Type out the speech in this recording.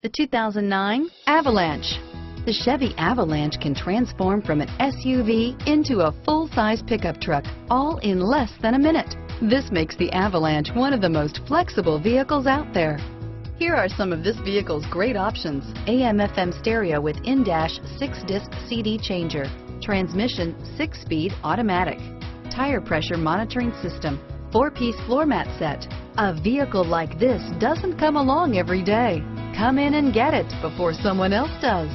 The 2009 Avalanche. The Chevy Avalanche can transform from an SUV into a full-size pickup truck, all in less than a minute. This makes the Avalanche one of the most flexible vehicles out there. Here are some of this vehicle's great options: AM/FM stereo with in-dash 6-disc CD changer, transmission 6-speed automatic, tire pressure monitoring system, 4-piece floor mat set. A vehicle like this doesn't come along every day. Come in and get it before someone else does.